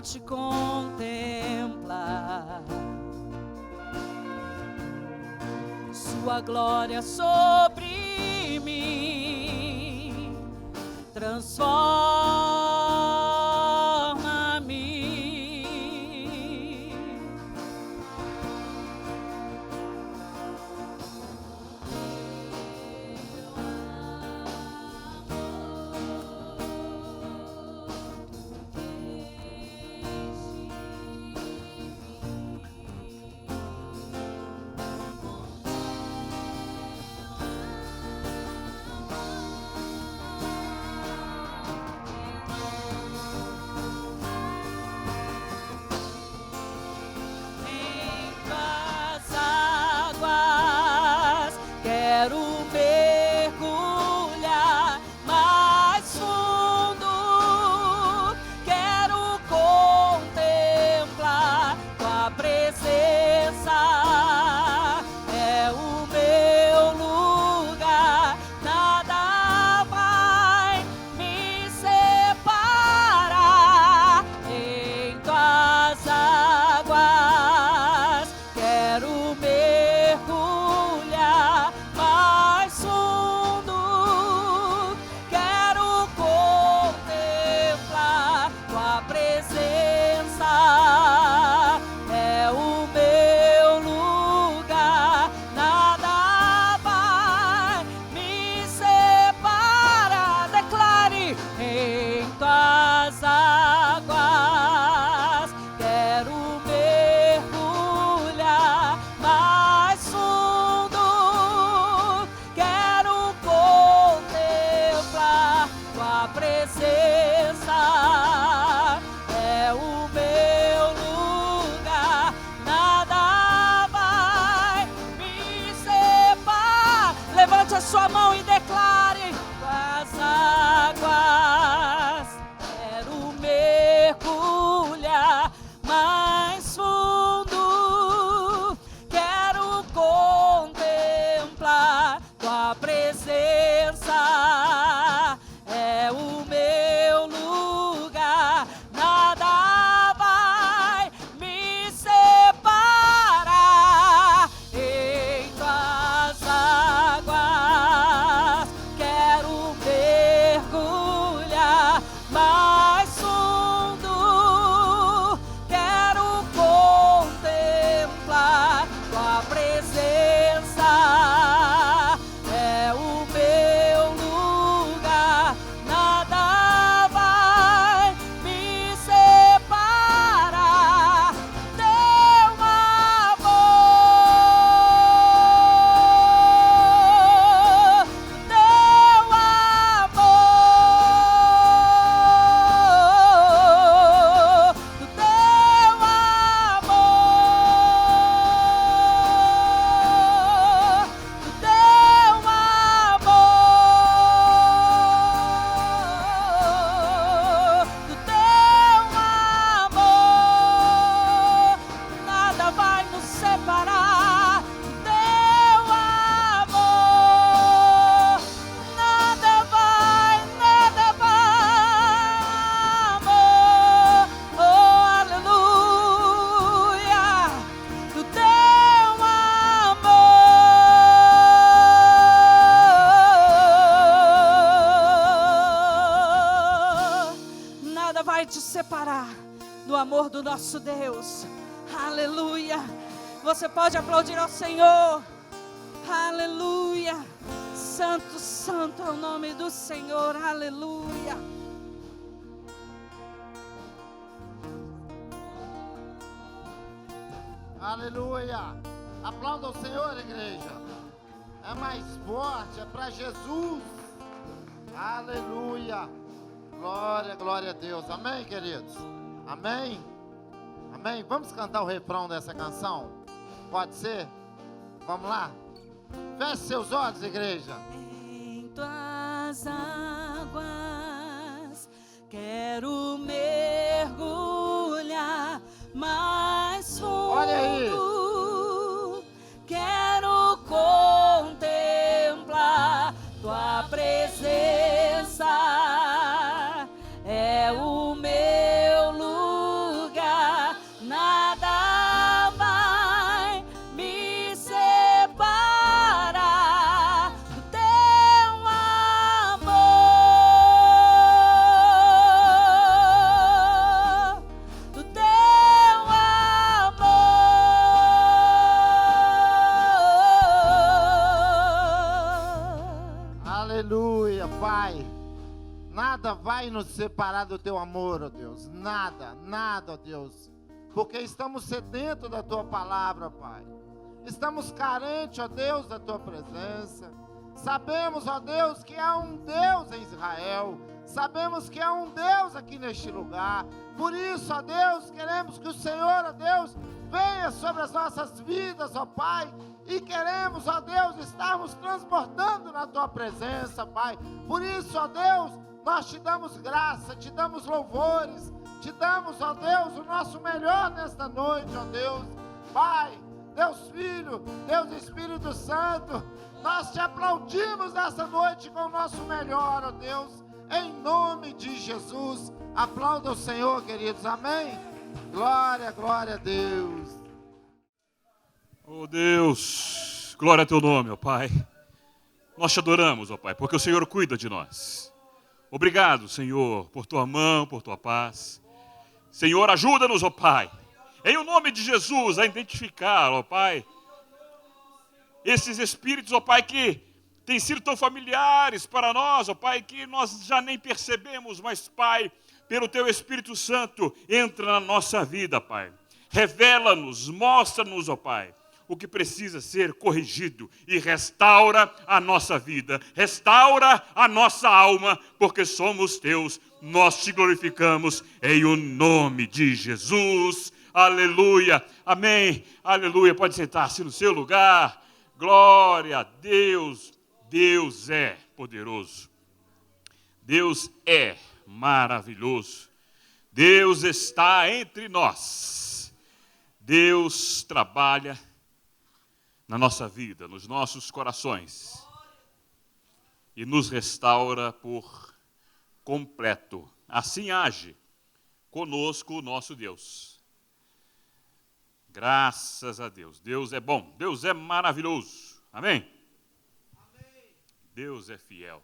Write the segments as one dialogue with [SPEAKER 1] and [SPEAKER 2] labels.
[SPEAKER 1] te contemplar. Sua glória sobre mim transforma-me. Sua mão e declare: as águas, quero mergulhar mais fundo, quero contemplar tua presença, é o meu lugar, nada vai me separar. Em tuas águas quero mergulhar mais fundo, quero contemplar tua presença, é o meu lugar, nada vai me separar. Teu amor, teu amor, do teu amor, do teu amor, do teu amor, nada vai nos separar. Do teu amor, nada vai, amor, oh aleluia, do teu amor, nada vai te separar do amor do nosso Deus. Aleluia. Você pode aplaudir ao Senhor. Aleluia. Santo, santo é o nome do Senhor. Aleluia.
[SPEAKER 2] Aleluia. Aplauda o Senhor, igreja. É mais forte, é para Jesus. Aleluia. Glória, glória a Deus. Amém, queridos? Amém? Amém? Vamos cantar o refrão dessa canção? Pode ser? Vamos lá? Feche seus olhos, igreja.
[SPEAKER 1] Em tuas águas quero mergulhar mais fundo.
[SPEAKER 2] Olha aí.
[SPEAKER 1] Quero contemplar tua presença, é o meu lugar.
[SPEAKER 2] Aleluia, Pai. Nada vai nos separar do teu amor, ó Deus. Nada, nada, ó Deus. Porque estamos sedentos da tua palavra, Pai. Estamos carentes, ó Deus, da tua presença. Sabemos, ó Deus, que há um Deus em Israel. Sabemos que há um Deus aqui neste lugar. Por isso, ó Deus, queremos que o Senhor, ó Deus, venha sobre as nossas vidas, ó Pai. E queremos, ó Deus, estarmos transbordando na tua presença, Pai. Por isso, ó Deus, nós te damos graça, te damos louvores, te damos, ó Deus, o nosso melhor nesta noite, ó Deus. Pai, Deus Filho, Deus Espírito Santo, nós te aplaudimos nessa noite com o nosso melhor, ó Deus, em nome de Jesus. Aplauda o Senhor, queridos, amém? Glória, glória a Deus.
[SPEAKER 3] Oh Deus, glória a teu nome, ó Pai. Nós te adoramos, ó Pai, porque o Senhor cuida de nós. Obrigado, Senhor, por tua mão, por tua paz. Senhor, ajuda-nos, ó Pai, em o nome de Jesus, a identificar, ó Pai, esses espíritos, ó Pai, que têm sido tão familiares para nós, ó Pai, que nós já nem percebemos, mas, Pai, pelo teu Espírito Santo, entra na nossa vida, Pai. Revela-nos, mostra-nos, ó Pai, o que precisa ser corrigido e restaura a nossa vida, restaura a nossa alma, porque somos teus, nós te glorificamos em o nome de Jesus. Aleluia, amém, aleluia. Pode sentar-se no seu lugar. Glória a Deus. Deus é poderoso, Deus é maravilhoso, Deus está entre nós, Deus trabalha na nossa vida, nos nossos corações, e nos restaura por completo. Assim age conosco o nosso Deus. Graças a Deus. Deus é bom, Deus é maravilhoso. Amém? Amém. Deus é fiel.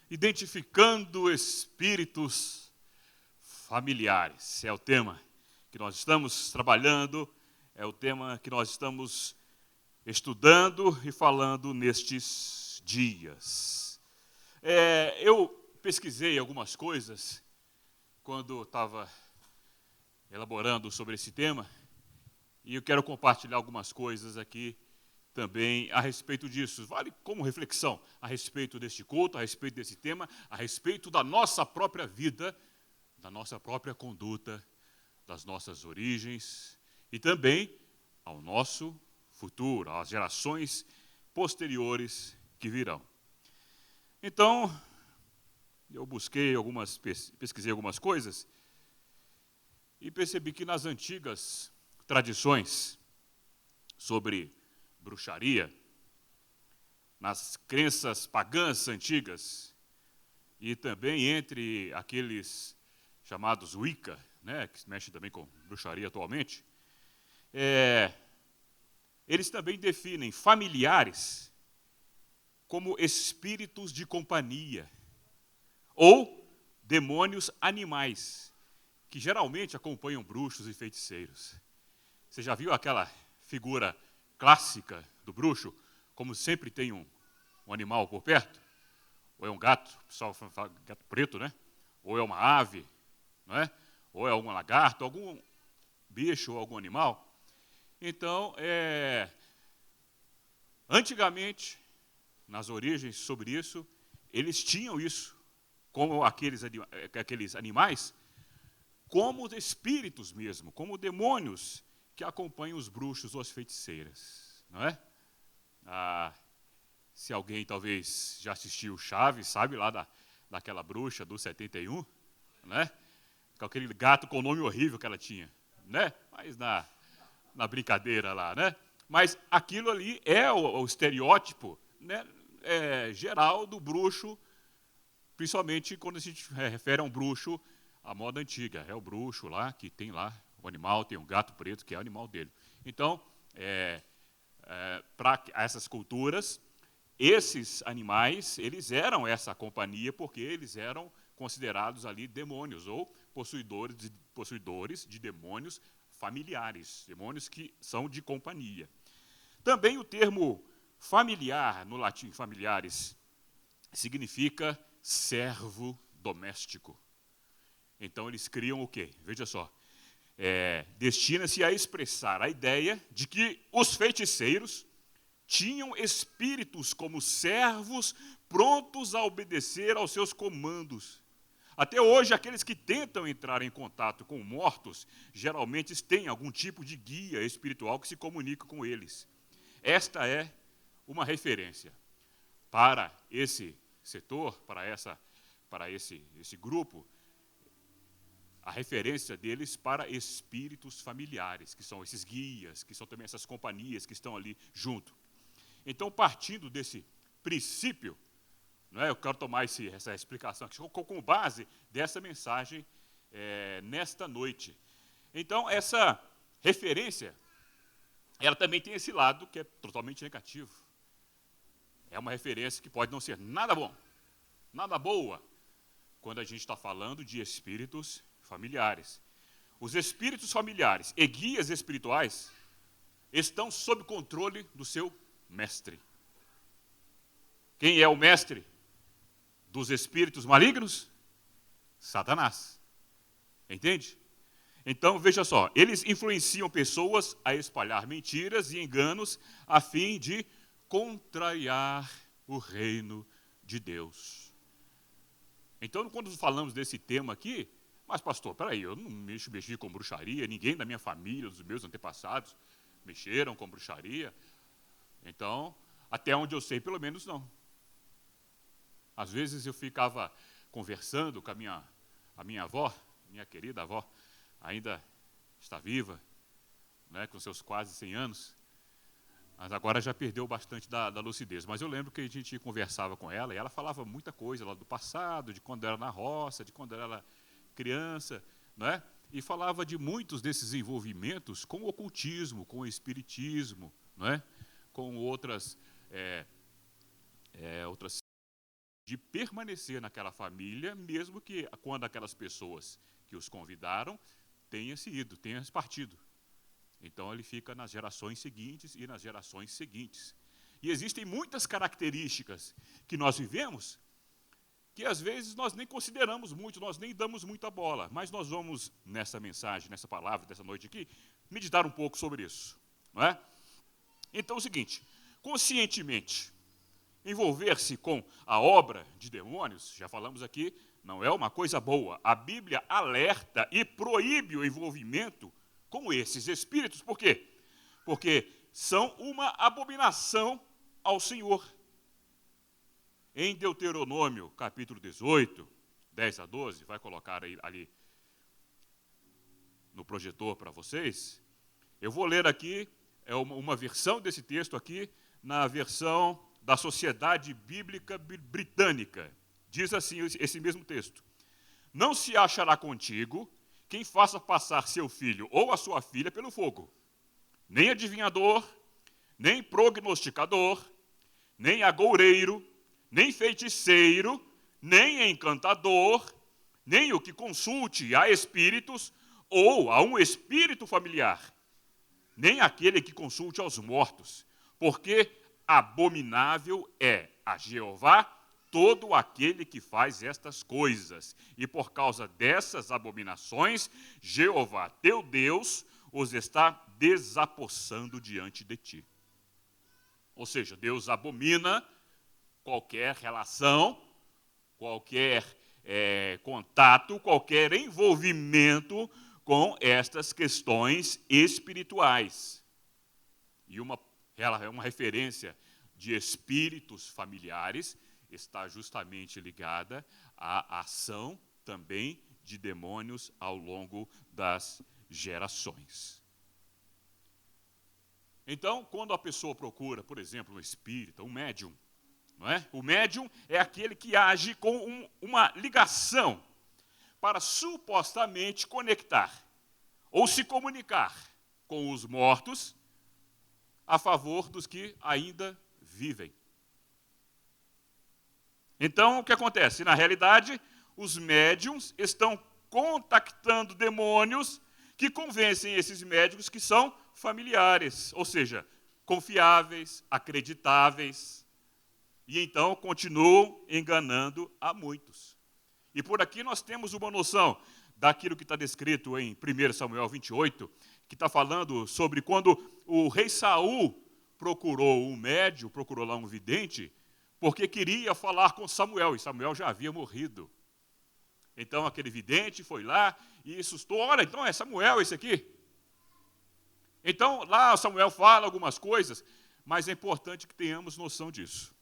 [SPEAKER 3] Identificando espíritos familiares é o tema que nós estamos trabalhando. É o tema que nós estamos estudando e falando nestes dias. Eu pesquisei algumas coisas quando estava elaborando sobre esse tema, e eu quero compartilhar algumas coisas aqui também a respeito disso. Vale como reflexão a respeito deste culto, a respeito desse tema, a respeito da nossa própria vida, da nossa própria conduta, das nossas origens, e também ao nosso futuro, às gerações posteriores que virão. Então, eu pesquisei algumas coisas e percebi que nas antigas tradições sobre bruxaria, nas crenças pagãs antigas e também entre aqueles chamados Wicca, né, que se mexe também com bruxaria atualmente, eles também definem familiares como espíritos de companhia ou demônios animais, que geralmente acompanham bruxos e feiticeiros. Você já viu aquela figura clássica do bruxo, como sempre tem um animal por perto? Ou é um gato, o pessoal fala gato preto, né? Ou é uma ave, não é? Ou é algum lagarto, algum bicho ou algum animal. Então, antigamente, nas origens sobre isso, eles tinham isso, como aqueles animais, como espíritos mesmo, como demônios que acompanham os bruxos ou as feiticeiras, não é? Se alguém talvez já assistiu Chaves, sabe lá daquela bruxa do 71, né? Com aquele gato com o nome horrível que ela tinha, né? Mas na brincadeira lá, né? Mas aquilo ali é o estereótipo, né, geral do bruxo, principalmente quando a gente refere a um bruxo à moda antiga. É o bruxo lá, que tem lá o animal, tem um gato preto, que é o animal dele. Então, para essas culturas, esses animais, eles eram essa companhia porque eles eram considerados ali demônios ou possuidores de demônios familiares, demônios que são de companhia. Também o termo familiar, no latim familiares, significa servo doméstico. Então eles criam o quê? Veja só. Destina-se a expressar a ideia de que os feiticeiros tinham espíritos como servos prontos a obedecer aos seus comandos. Até hoje, aqueles que tentam entrar em contato com mortos, geralmente têm algum tipo de guia espiritual que se comunica com eles. Esta é uma referência para esse setor, para esse grupo, a referência deles para espíritos familiares, que são esses guias, que são também essas companhias que estão ali junto. Então, partindo desse princípio, eu quero tomar essa explicação aqui, com base dessa mensagem nesta noite. Então, essa referência, ela também tem esse lado que é totalmente negativo. É uma referência que pode não ser nada bom, nada boa, quando a gente está falando de espíritos familiares. Os espíritos familiares e guias espirituais estão sob controle do seu mestre. Quem é o mestre dos espíritos malignos? Satanás. Entende? Então, veja só, eles influenciam pessoas a espalhar mentiras e enganos a fim de contrariar o reino de Deus. Então, quando falamos desse tema aqui, mas pastor, peraí, eu não mexi com bruxaria, ninguém da minha família, dos meus antepassados, mexeram com bruxaria. Então, até onde eu sei, pelo menos não. Às vezes eu ficava conversando com a minha avó, minha querida avó, ainda está viva, com seus quase 100 anos, mas agora já perdeu bastante da lucidez. Mas eu lembro que a gente conversava com ela, e ela falava muita coisa lá do passado, de quando era na roça, de quando era criança, e falava de muitos desses envolvimentos com o ocultismo, com o espiritismo, com outras de permanecer naquela família, mesmo que quando aquelas pessoas que os convidaram tenham partido. Então ele fica nas gerações seguintes e nas gerações seguintes. E existem muitas características que nós vivemos que às vezes nós nem consideramos muito, nós nem damos muita bola, mas nós vamos, nessa mensagem, nessa palavra, dessa noite aqui, meditar um pouco sobre isso. Então é o seguinte, conscientemente, envolver-se com a obra de demônios, já falamos aqui, não é uma coisa boa. A Bíblia alerta e proíbe o envolvimento com esses espíritos. Por quê? Porque são uma abominação ao Senhor. Em Deuteronômio, capítulo 18, 10 a 12, vai colocar ali no projetor para vocês. Eu vou ler aqui, uma versão desse texto aqui, na versão da Sociedade Bíblica Britânica. Diz assim esse mesmo texto: não se achará contigo quem faça passar seu filho ou a sua filha pelo fogo, nem adivinhador, nem prognosticador, nem agoureiro, nem feiticeiro, nem encantador, nem o que consulte a espíritos ou a um espírito familiar, nem aquele que consulte aos mortos, porque abominável é a Jeová todo aquele que faz estas coisas. E por causa dessas abominações, Jeová, teu Deus, os está desapossando diante de ti. Ou seja, Deus abomina qualquer relação, qualquer contato, qualquer envolvimento com estas questões espirituais. E uma referência de espíritos familiares está justamente ligada à ação também de demônios ao longo das gerações. Então, quando a pessoa procura, por exemplo, um espírita, um médium, o médium é aquele que age com uma ligação para supostamente conectar ou se comunicar com os mortos a favor dos que ainda vivem. Então, o que acontece? Na realidade, os médiuns estão contactando demônios que convencem esses médicos que são familiares, ou seja, confiáveis, acreditáveis. E então continuam enganando a muitos. E por aqui nós temos uma noção daquilo que está descrito em 1 Samuel 28, que está falando sobre quando o rei Saul procurou um médium, procurou lá um vidente, porque queria falar com Samuel, e Samuel já havia morrido. Então aquele vidente foi lá e assustou, olha, então é Samuel esse aqui. Então lá Samuel fala algumas coisas, mas é importante que tenhamos noção disso.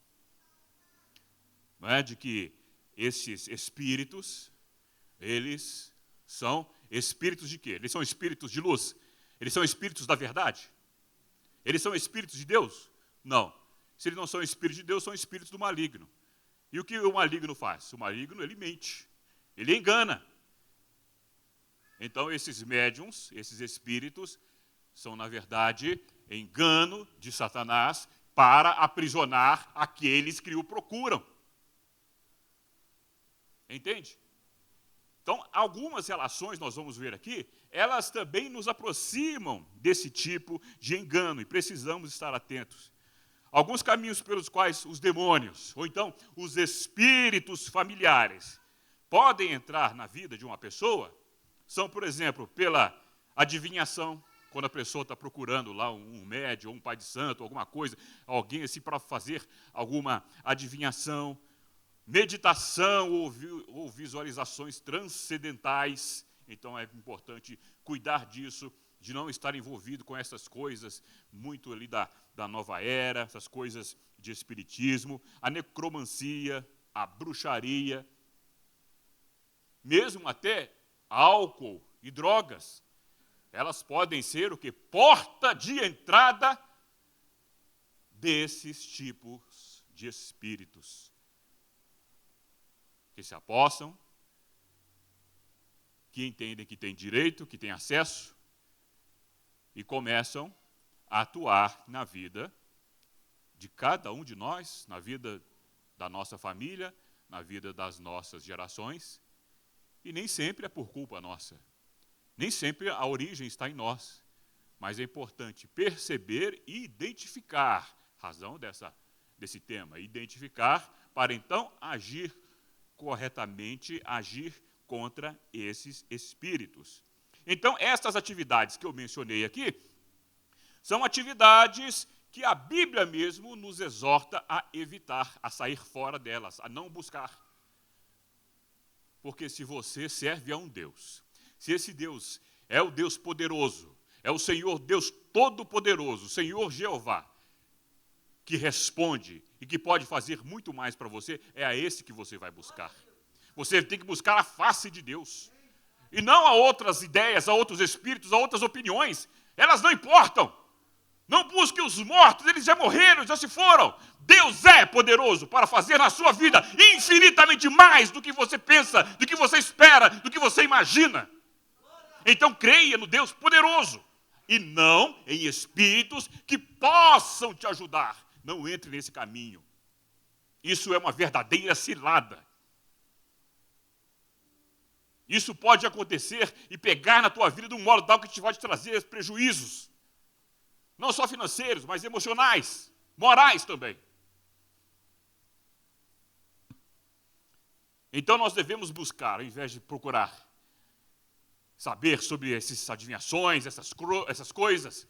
[SPEAKER 3] Não é? De que esses espíritos, eles são espíritos de quê? Eles são espíritos de luz? Eles são espíritos da verdade? Eles são espíritos de Deus? Não. Se eles não são espíritos de Deus, são espíritos do maligno. E o que o maligno faz? O maligno, ele mente. Ele engana. Então, esses médiums, esses espíritos, são, na verdade, engano de Satanás para aprisionar aqueles que o procuram. Entende? Então, algumas relações, nós vamos ver aqui, elas também nos aproximam desse tipo de engano, e precisamos estar atentos. Alguns caminhos pelos quais os demônios, ou então os espíritos familiares, podem entrar na vida de uma pessoa, são, por exemplo, pela adivinhação, quando a pessoa está procurando lá um médium, ou um pai de santo, alguma coisa, alguém assim para fazer alguma adivinhação, meditação ou visualizações transcendentais. Então é importante cuidar disso, de não estar envolvido com essas coisas muito ali da nova era, essas coisas de espiritismo, a necromancia, a bruxaria, mesmo até álcool e drogas. Elas podem ser o que? Porta de entrada desses tipos de espíritos que se apossam, que entendem que têm direito, que têm acesso, e começam a atuar na vida de cada um de nós, na vida da nossa família, na vida das nossas gerações, e nem sempre é por culpa nossa. Nem sempre a origem está em nós, mas é importante perceber e identificar, razão desse tema, identificar para então agir corretamente, agir contra esses espíritos. Então, estas atividades que eu mencionei aqui, são atividades que a Bíblia mesmo nos exorta a evitar, a sair fora delas, a não buscar. Porque se você serve a um Deus, se esse Deus é o Deus poderoso, é o Senhor Deus Todo-Poderoso, o Senhor Jeová, que responde e que pode fazer muito mais para você, é a esse que você vai buscar. Você tem que buscar a face de Deus. E não a outras ideias, a outros espíritos, a outras opiniões. Elas não importam. Não busque os mortos, eles já morreram, já se foram. Deus é poderoso para fazer na sua vida infinitamente mais do que você pensa, do que você espera, do que você imagina. Então creia no Deus poderoso e não em espíritos que possam te ajudar. Não entre nesse caminho. Isso é uma verdadeira cilada. Isso pode acontecer e pegar na tua vida de um modo tal que te vai te trazer prejuízos. Não só financeiros, mas emocionais, morais também. Então nós devemos buscar, ao invés de procurar saber sobre essas adivinhações, essas coisas,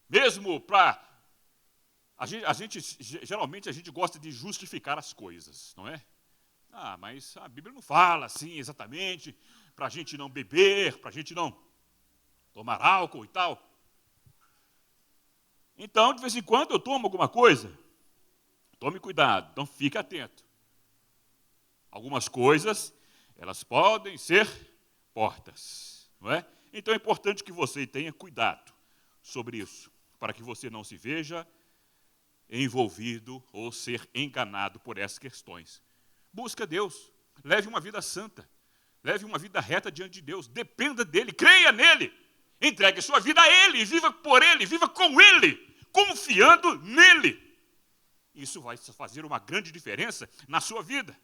[SPEAKER 3] mesmo para... Geralmente a gente gosta de justificar as coisas, não é? Ah, mas a Bíblia não fala assim exatamente, para a gente não beber, para a gente não tomar álcool e tal. Então, de vez em quando eu tomo alguma coisa, tome cuidado, então fique atento. Algumas coisas, elas podem ser portas, não é? Então é importante que você tenha cuidado sobre isso, para que você não se veja envolvido ou ser enganado por essas questões. Busque a Deus, leve uma vida santa, leve uma vida reta diante de Deus, dependa dEle, creia nele, entregue sua vida a Ele, viva por Ele, viva com Ele, confiando nele. Isso vai fazer uma grande diferença na sua vida.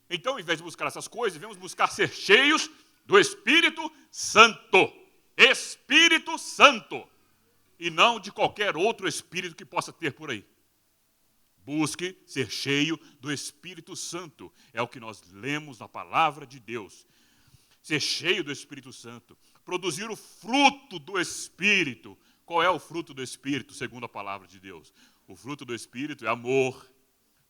[SPEAKER 3] Então, ao invés de buscar essas coisas, devemos buscar ser cheios do Espírito Santo. Espírito Santo. E não de qualquer outro espírito que possa ter por aí. Busque ser cheio do Espírito Santo. É o que nós lemos na palavra de Deus. Ser cheio do Espírito Santo. Produzir o fruto do Espírito. Qual é o fruto do Espírito, segundo a palavra de Deus? O fruto do Espírito é amor,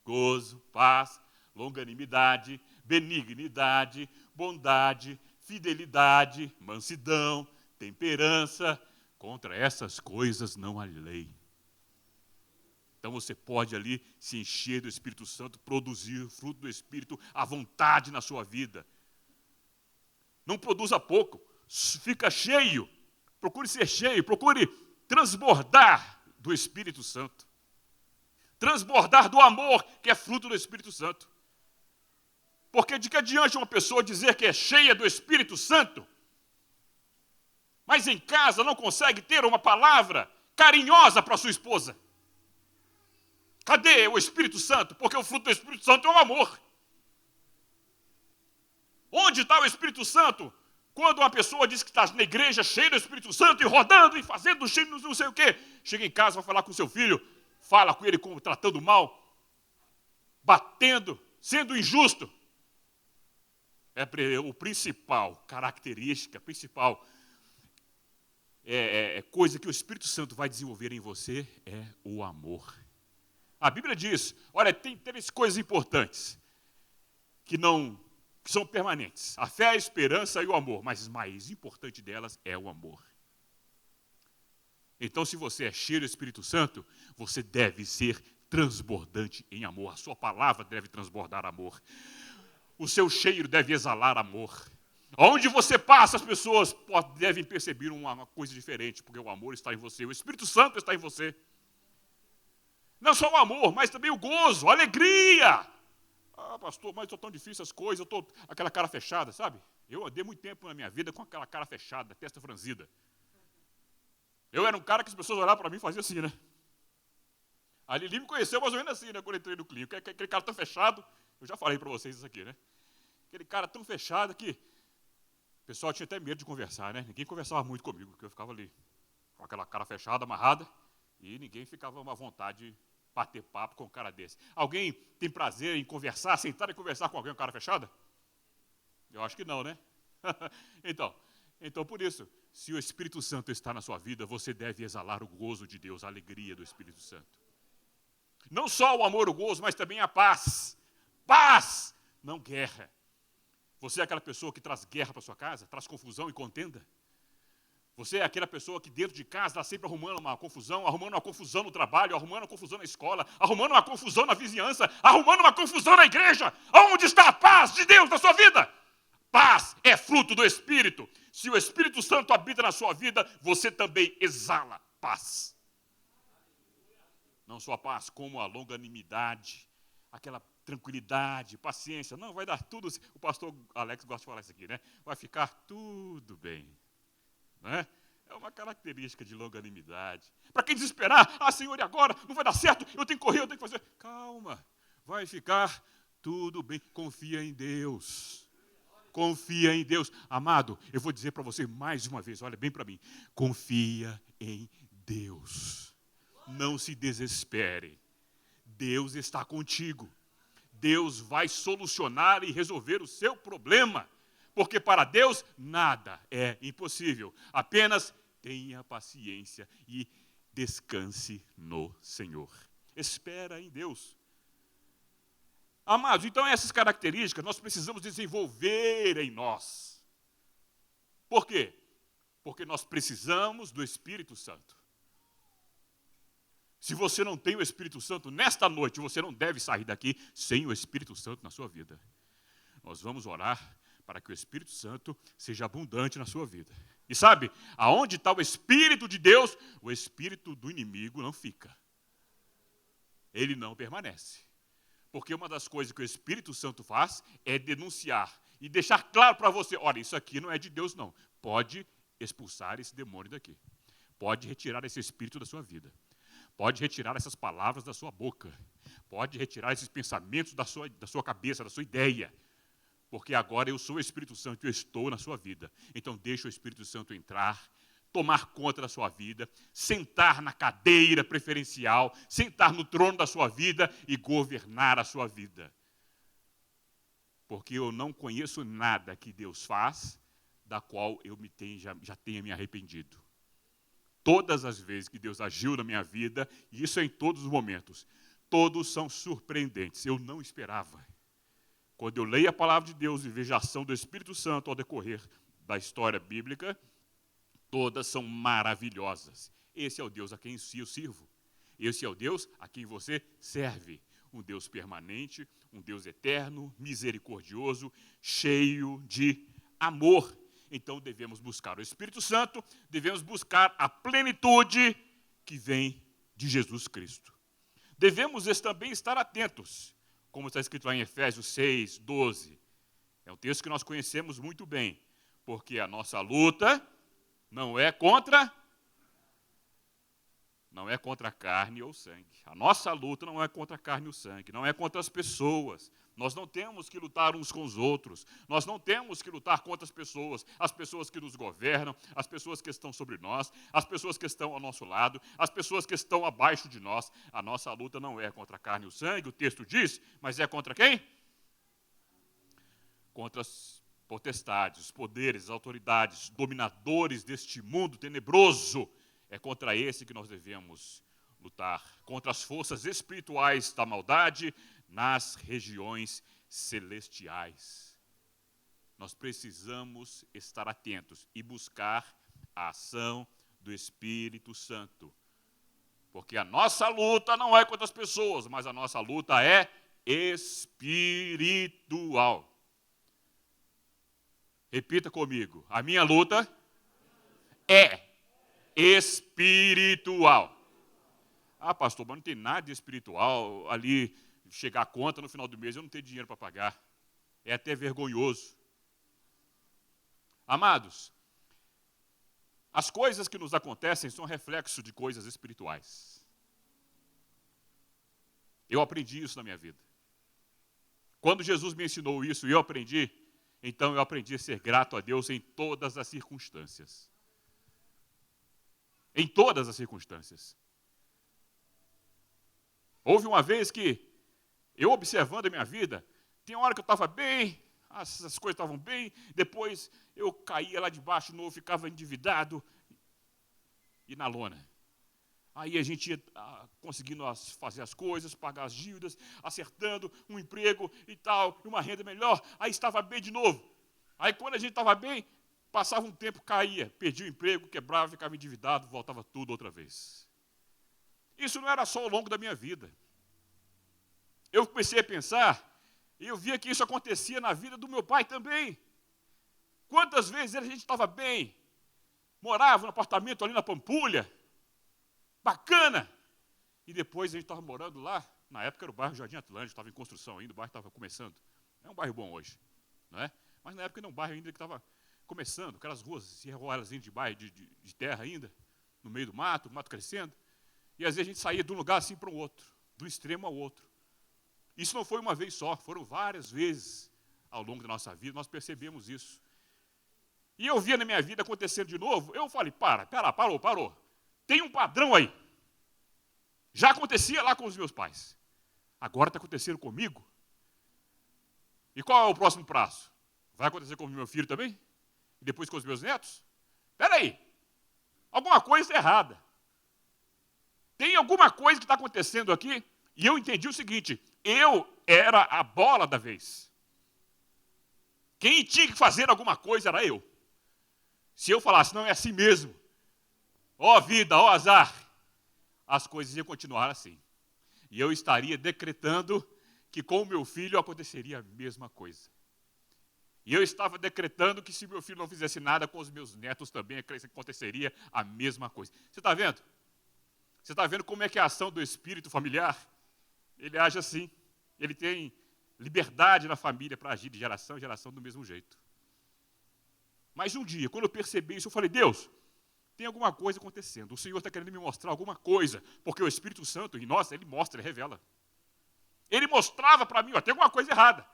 [SPEAKER 3] gozo, paz, longanimidade, benignidade, bondade, fidelidade, mansidão, temperança. Contra essas coisas não há lei. Então você pode ali se encher do Espírito Santo, produzir o fruto do Espírito à vontade na sua vida. Não produza pouco, fica cheio. Procure ser cheio, procure transbordar do Espírito Santo. Transbordar do amor que é fruto do Espírito Santo. Porque de que adianta uma pessoa dizer que é cheia do Espírito Santo, mas em casa não consegue ter uma palavra carinhosa para sua esposa? Cadê o Espírito Santo? Porque o fruto do Espírito Santo é o amor. Onde está o Espírito Santo? Quando uma pessoa diz que está na igreja cheia do Espírito Santo e rodando e fazendo não sei o quê, chega em casa, vai falar com seu filho, fala com ele como tratando mal, batendo, sendo injusto. O principal característica, coisa que o Espírito Santo vai desenvolver em você é o amor. A Bíblia diz, olha, tem três coisas importantes que são permanentes. A fé, a esperança e o amor. Mas o mais importante delas é o amor. Então, se você é cheio do Espírito Santo, você deve ser transbordante em amor. A sua palavra deve transbordar amor. O seu cheiro deve exalar amor. Onde você passa, as pessoas devem perceber uma coisa diferente, porque o amor está em você, o Espírito Santo está em você. Não só o amor, mas também o gozo, a alegria. Ah, pastor, mas estou tão difícil as coisas, eu estou aquela cara fechada, sabe? Eu andei muito tempo na minha vida com aquela cara fechada, testa franzida. Eu era um cara que as pessoas olhavam para mim e faziam assim, né? A Lili me conheceu mais ou menos assim, né? Quando eu entrei no clínico. Aquele cara tão fechado, eu já falei para vocês isso aqui, né? Aquele cara tão fechado que o pessoal tinha até medo de conversar, né? Ninguém conversava muito comigo, porque eu ficava ali com aquela cara fechada, amarrada, e ninguém ficava à vontade de bater papo com um cara desse. Alguém tem prazer em conversar, sentar e conversar com alguém com cara fechada? Eu acho que não, né? Então, por isso, se o Espírito Santo está na sua vida, você deve exalar o gozo de Deus, a alegria do Espírito Santo. Não só o amor, o gozo, mas também a paz. Paz, não guerra. Você é aquela pessoa que traz guerra para sua casa, traz confusão e contenda? Você é aquela pessoa que dentro de casa está sempre arrumando uma confusão no trabalho, arrumando uma confusão na escola, arrumando uma confusão na vizinhança, arrumando uma confusão na igreja? Onde está a paz de Deus na sua vida? Paz é fruto do Espírito. Se o Espírito Santo habita na sua vida, você também exala paz. Não só a paz, como a longanimidade, aquela tranquilidade, paciência. Não, vai dar tudo. O pastor Alex gosta de falar isso aqui, né? Vai ficar tudo bem. Não é? É uma característica de longanimidade. Para quem desesperar, Senhor, e agora? Não vai dar certo, eu tenho que correr, eu tenho que fazer. Calma, vai ficar tudo bem. Confia em Deus. Confia em Deus. Amado, eu vou dizer para você mais uma vez, olha bem para mim. Confia em Deus. Não se desespere. Deus está contigo. Deus vai solucionar e resolver o seu problema. Porque para Deus nada é impossível. Apenas tenha paciência e descanse no Senhor. Espera em Deus. Amados, então essas características nós precisamos desenvolver em nós. Por quê? Porque nós precisamos do Espírito Santo. Se você não tem o Espírito Santo, nesta noite você não deve sair daqui sem o Espírito Santo na sua vida. Nós vamos orar para que o Espírito Santo seja abundante na sua vida. E sabe, aonde está o Espírito de Deus, o Espírito do inimigo não fica. Ele não permanece. Porque uma das coisas que o Espírito Santo faz é denunciar e deixar claro para você, olha, isso aqui não é de Deus não. Pode expulsar esse demônio daqui. Pode retirar esse espírito da sua vida. Pode retirar essas palavras da sua boca. Pode retirar esses pensamentos da sua cabeça, da sua ideia. Porque agora eu sou o Espírito Santo e eu estou na sua vida. Então deixa o Espírito Santo entrar, tomar conta da sua vida, sentar na cadeira preferencial, sentar no trono da sua vida e governar a sua vida. Porque eu não conheço nada que Deus faz da qual eu já tenha me arrependido. Todas as vezes que Deus agiu na minha vida, e isso é em todos os momentos, todos são surpreendentes. Eu não esperava. Quando eu leio a palavra de Deus e vejo a ação do Espírito Santo ao decorrer da história bíblica, todas são maravilhosas. Esse é o Deus a quem eu sirvo. Esse é o Deus a quem você serve. Um Deus permanente, um Deus eterno, misericordioso, cheio de amor. Então devemos buscar o Espírito Santo, devemos buscar a plenitude que vem de Jesus Cristo. Devemos também estar atentos, como está escrito lá em Efésios 6, 12. É um texto que nós conhecemos muito bem, porque a nossa luta não é contra a carne ou sangue. A nossa luta não é contra a carne ou sangue, não é contra as pessoas. Nós não temos que lutar uns com os outros. Nós não temos que lutar contra as pessoas que nos governam, as pessoas que estão sobre nós, as pessoas que estão ao nosso lado, as pessoas que estão abaixo de nós. A nossa luta não é contra a carne e o sangue, o texto diz, mas é contra quem? Contra as potestades, os poderes, as autoridades, dominadores deste mundo tenebroso. É contra esse que nós devemos lutar, contra as forças espirituais da maldade nas regiões celestiais. Nós precisamos estar atentos e buscar a ação do Espírito Santo. Porque a nossa luta não é contra as pessoas, mas a nossa luta é espiritual. Repita comigo, a minha luta é espiritual. Ah, pastor, mas não tem nada de espiritual ali, chegar a conta no final do mês, eu não tenho dinheiro para pagar. É até vergonhoso. Amados, as coisas que nos acontecem são reflexo de coisas espirituais. Eu aprendi isso na minha vida. Quando Jesus me ensinou isso e eu aprendi, então eu aprendi a ser grato a Deus em todas as circunstâncias. Em todas as circunstâncias. Houve uma vez que, eu observando a minha vida, tem uma hora que eu estava bem, as coisas estavam bem, depois eu caía lá de baixo de novo, ficava endividado e na lona. Aí a gente ia conseguindo fazer as coisas, pagar as dívidas, acertando um emprego e tal, uma renda melhor, aí estava bem de novo. Aí quando a gente estava bem, passava um tempo, caía, perdia o emprego, quebrava, ficava endividado, voltava tudo outra vez. Isso não era só ao longo da minha vida. Eu comecei a pensar, e eu via que isso acontecia na vida do meu pai também. Quantas vezes a gente estava bem, morava num apartamento ali na Pampulha, bacana, e depois a gente estava morando lá, na época era o bairro Jardim Atlântico, estava em construção ainda, o bairro estava começando. É um bairro bom hoje, não é? Mas na época era um bairro ainda que estava começando, aquelas ruas irregulares de bairro de terra ainda, no meio do mato crescendo. E às vezes a gente saía de um lugar assim para o outro, do extremo ao outro. Isso não foi uma vez só, foram várias vezes ao longo da nossa vida, nós percebemos isso. E eu via na minha vida acontecendo de novo, eu falei, parou. Tem um padrão aí. Já acontecia lá com os meus pais. Agora está acontecendo comigo. E qual é o próximo prazo? Vai acontecer com o meu filho também? E depois com os meus netos? Espera aí, alguma coisa é errada. Tem alguma coisa que está acontecendo aqui? E eu entendi o seguinte, eu era a bola da vez. Quem tinha que fazer alguma coisa era eu. Se eu falasse, não, é assim mesmo, ó vida, ó azar, as coisas iam continuar assim. E eu estaria decretando que com o meu filho aconteceria a mesma coisa. E eu estava decretando que se meu filho não fizesse nada, com os meus netos também aconteceria a mesma coisa. Você está vendo? Você está vendo como é que é a ação do espírito familiar? Ele age assim. Ele tem liberdade na família para agir de geração em geração do mesmo jeito. Mas um dia, quando eu percebi isso, eu falei, Deus, tem alguma coisa acontecendo. O Senhor está querendo me mostrar alguma coisa. Porque o Espírito Santo, em nós, Ele mostra, Ele revela. Ele mostrava para mim, ó, tem alguma coisa errada.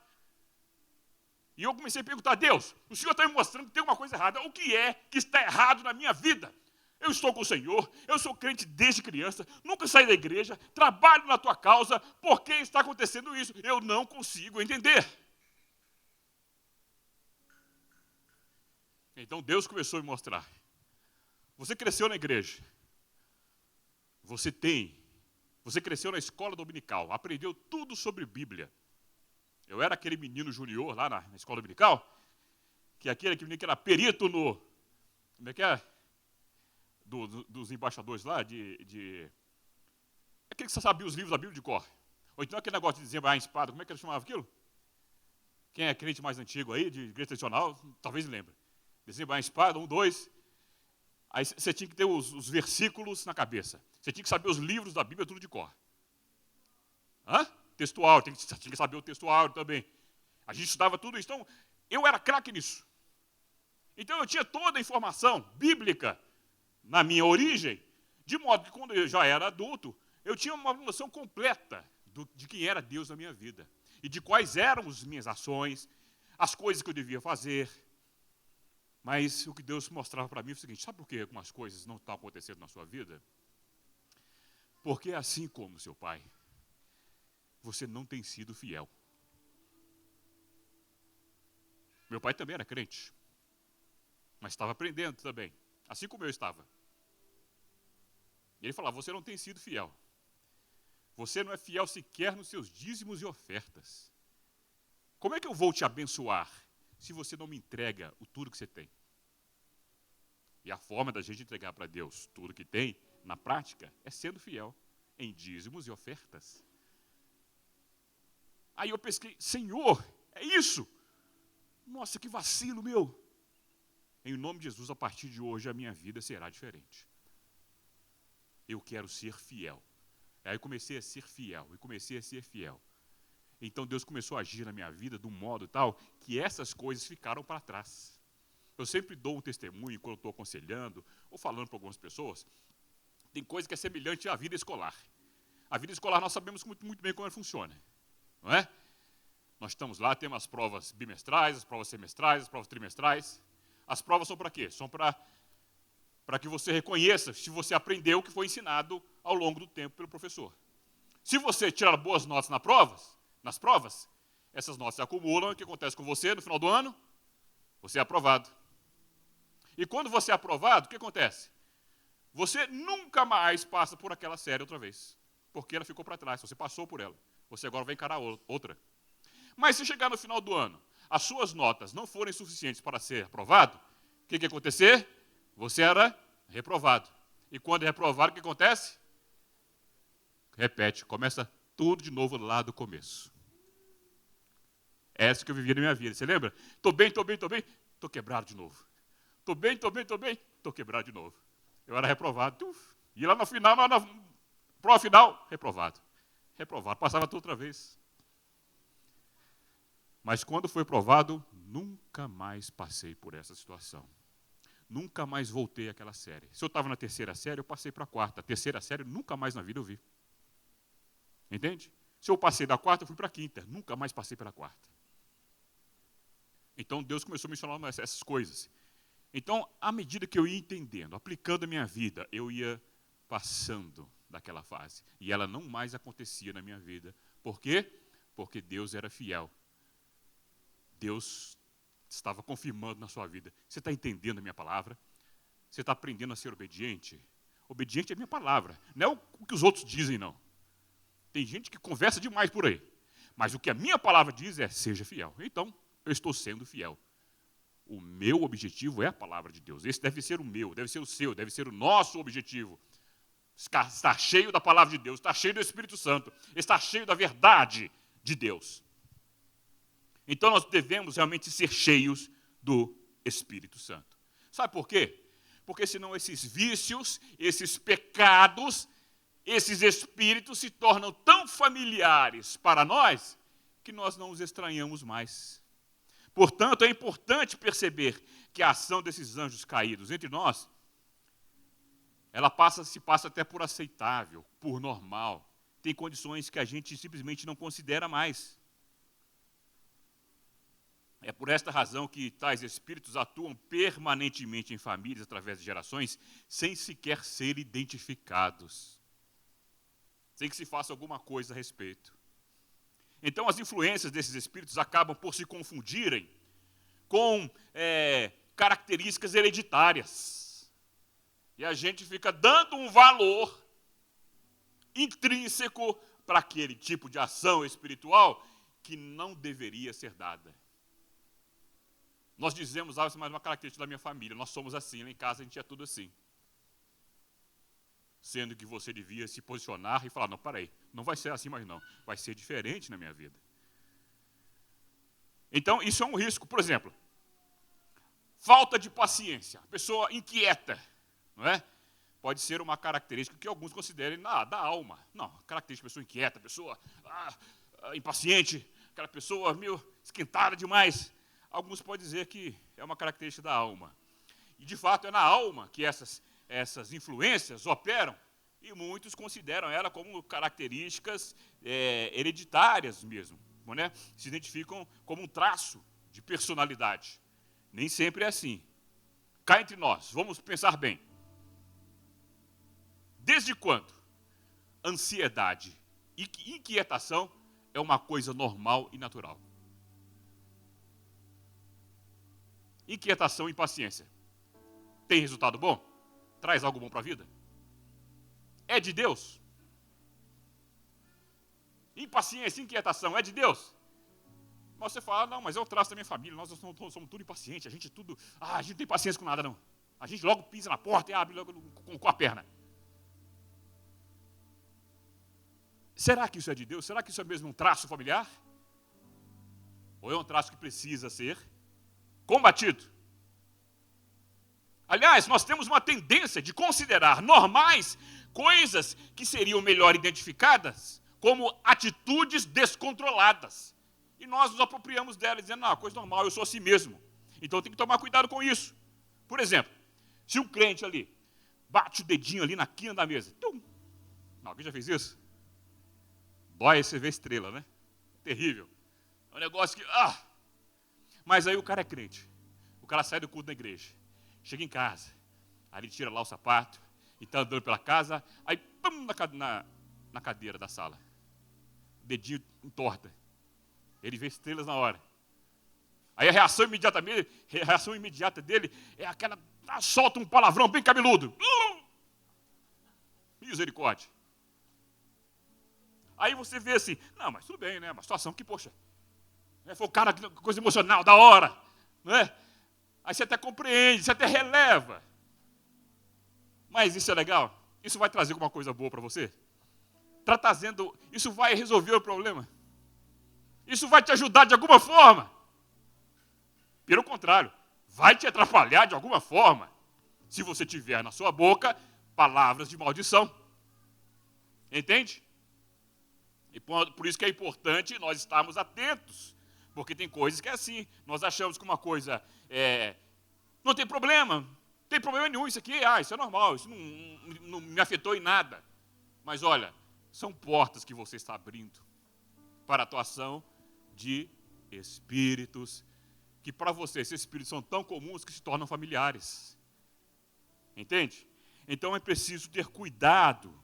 [SPEAKER 3] E eu comecei a perguntar, Deus, o Senhor está me mostrando que tem alguma coisa errada. O que é que está errado na minha vida? Eu estou com o Senhor, eu sou crente desde criança, nunca saí da igreja, trabalho na tua causa, por que está acontecendo isso? Eu não consigo entender. Então Deus começou a me mostrar. Você cresceu na igreja, você cresceu na escola dominical, aprendeu tudo sobre Bíblia. Eu era aquele menino junior lá na escola dominical, que aquele menino que era perito no... Como é que é? Dos embaixadores lá, aquele que só sabia os livros da Bíblia de cor. Ou então aquele negócio de desembainhar em espada, como é que ele chamava aquilo? Quem é crente mais antigo aí, de igreja tradicional, talvez lembre. Desembainhar em espada, 1, 2. Aí você tinha que ter os versículos na cabeça. Você tinha que saber os livros da Bíblia, tudo de cor. Textual, tinha que saber o textual também. A gente estudava tudo isso. Então, eu era craque nisso. Então, eu tinha toda a informação bíblica na minha origem, de modo que quando eu já era adulto, eu tinha uma noção completa de quem era Deus na minha vida. E de quais eram as minhas ações, as coisas que eu devia fazer. Mas o que Deus mostrava para mim é o seguinte: sabe por que algumas coisas não estão acontecendo na sua vida? Porque assim como seu pai, você não tem sido fiel. Meu pai também era crente, mas estava aprendendo também, assim como eu estava. E ele falava: você não tem sido fiel. Você não é fiel sequer nos seus dízimos e ofertas. Como é que eu vou te abençoar se você não me entrega o tudo que você tem? E a forma da gente entregar para Deus tudo que tem, na prática, é sendo fiel em dízimos e ofertas. Aí eu pesquei: Senhor, é isso? Nossa, que vacilo meu. Em nome de Jesus, a partir de hoje, a minha vida será diferente. Eu quero ser fiel. Aí eu comecei a ser fiel, e comecei a ser fiel. Então Deus começou a agir na minha vida de um modo tal que essas coisas ficaram para trás. Eu sempre dou um testemunho quando estou aconselhando ou falando para algumas pessoas. Tem coisa que é semelhante à vida escolar. A vida escolar nós sabemos muito, muito bem como ela funciona, não é? Nós estamos lá, temos as provas bimestrais, as provas semestrais, as provas trimestrais. As provas são para quê? São para que você reconheça se você aprendeu o que foi ensinado ao longo do tempo pelo professor. Se você tirar boas notas nas provas, essas notas se acumulam, e o que acontece com você no final do ano? Você é aprovado. E quando você é aprovado, o que acontece? Você nunca mais passa por aquela série outra vez, porque ela ficou para trás, você passou por ela. Você agora vai encarar outra. Mas se chegar no final do ano, as suas notas não forem suficientes para ser aprovado, o que ia acontecer? Você era reprovado. E quando é reprovado, o que acontece? Repete, começa tudo de novo lá do começo. Essa que eu vivia na minha vida. Você lembra? Estou bem, estou quebrado de novo. Estou bem, estou quebrado de novo. Eu era reprovado. E lá no final, na prova final, reprovado. Passava tudo outra vez. Mas quando foi provado, nunca mais passei por essa situação. Nunca mais voltei àquela série. Se eu estava na terceira série, eu passei para a quarta. A terceira série, nunca mais na vida eu vi. Entende? Se eu passei da quarta, eu fui para a quinta. Nunca mais passei pela quarta. Então, Deus começou a me ensinar essas coisas. Então, à medida que eu ia entendendo, aplicando a minha vida, eu ia passando daquela fase. E ela não mais acontecia na minha vida. Por quê? Porque Deus era fiel. Deus estava confirmando na sua vida. Você está entendendo a minha palavra? Você está aprendendo a ser obediente? Obediente é a minha palavra. Não é o que os outros dizem, não. Tem gente que conversa demais por aí. Mas o que a minha palavra diz é: seja fiel. Então, eu estou sendo fiel. O meu objetivo é a palavra de Deus. Esse deve ser o meu, deve ser o seu, deve ser o nosso objetivo. Estar cheio da palavra de Deus, estar cheio do Espírito Santo, estar cheio da verdade de Deus. Então nós devemos realmente ser cheios do Espírito Santo. Sabe por quê? Porque senão esses vícios, esses pecados, esses espíritos se tornam tão familiares para nós que nós não os estranhamos mais. Portanto, é importante perceber que a ação desses anjos caídos entre nós, ela se passa até por aceitável, por normal. Tem condições que a gente simplesmente não considera mais. É por esta razão que tais espíritos atuam permanentemente em famílias através de gerações, sem sequer ser identificados, sem que se faça alguma coisa a respeito. Então, as influências desses espíritos acabam por se confundirem com características hereditárias. E a gente fica dando um valor intrínseco para aquele tipo de ação espiritual que não deveria ser dada. Nós dizemos, isso é mais uma característica da minha família, nós somos assim, lá em casa a gente é tudo assim. Sendo que você devia se posicionar e falar, não, peraí, não vai ser assim mais não, vai ser diferente na minha vida. Então, isso é um risco. Por exemplo, falta de paciência, a pessoa inquieta, não é? Pode ser uma característica que alguns considerem da alma. Não, característica de pessoa inquieta, pessoa impaciente, aquela pessoa meio esquentada demais. Alguns podem dizer que é uma característica da alma. E, de fato, é na alma que essas influências operam, e muitos consideram ela como características hereditárias mesmo, né? Se identificam como um traço de personalidade. Nem sempre é assim. Cá entre nós, vamos pensar bem. Desde quando ansiedade e inquietação é uma coisa normal e natural? Inquietação e impaciência tem resultado bom? Traz algo bom para a vida? É de Deus? Impaciência, inquietação, é de Deus? Mas você fala, não, mas é o traço da minha família, nós somos tudo impacientes, a gente não tem paciência com nada não. A gente logo pisa na porta e abre logo com a perna. Será que isso é de Deus? Será que isso é mesmo um traço familiar? Ou é um traço que precisa ser combatido? Aliás, nós temos uma tendência de considerar normais coisas que seriam melhor identificadas como atitudes descontroladas. E nós nos apropriamos dela, dizendo, não, coisa normal, eu sou assim mesmo. Então tem que tomar cuidado com isso. Por exemplo, se um crente ali bate o dedinho ali na quina da mesa. Tum. Não, alguém já fez isso? Dói você ver estrela, né? Terrível. É um negócio que... Mas aí o cara é crente. O cara sai do culto da igreja. Chega em casa. Aí ele tira lá o sapato. E está andando pela casa. Aí, pum, na cadeira da sala. O dedinho entorta. Ele vê estrelas na hora. Aí a reação imediata dele é aquela... solta um palavrão bem cabeludo. Misericórdia. Aí você vê assim, não, mas tudo bem, né? Uma situação que, poxa, foi o cara, coisa emocional, da hora, não é? Aí você até compreende, você até releva. Mas isso é legal? Isso vai trazer alguma coisa boa para você? Isso vai resolver o problema? Isso vai te ajudar de alguma forma? Pelo contrário, vai te atrapalhar de alguma forma, se você tiver na sua boca palavras de maldição. Entende? E por isso que é importante nós estarmos atentos, porque tem coisas que é assim, nós achamos que uma coisa não tem problema nenhum, isso aqui, isso é normal, isso não me afetou em nada. Mas olha, são portas que você está abrindo para a atuação de espíritos, que para você esses espíritos são tão comuns que se tornam familiares. Entende? Então é preciso ter cuidado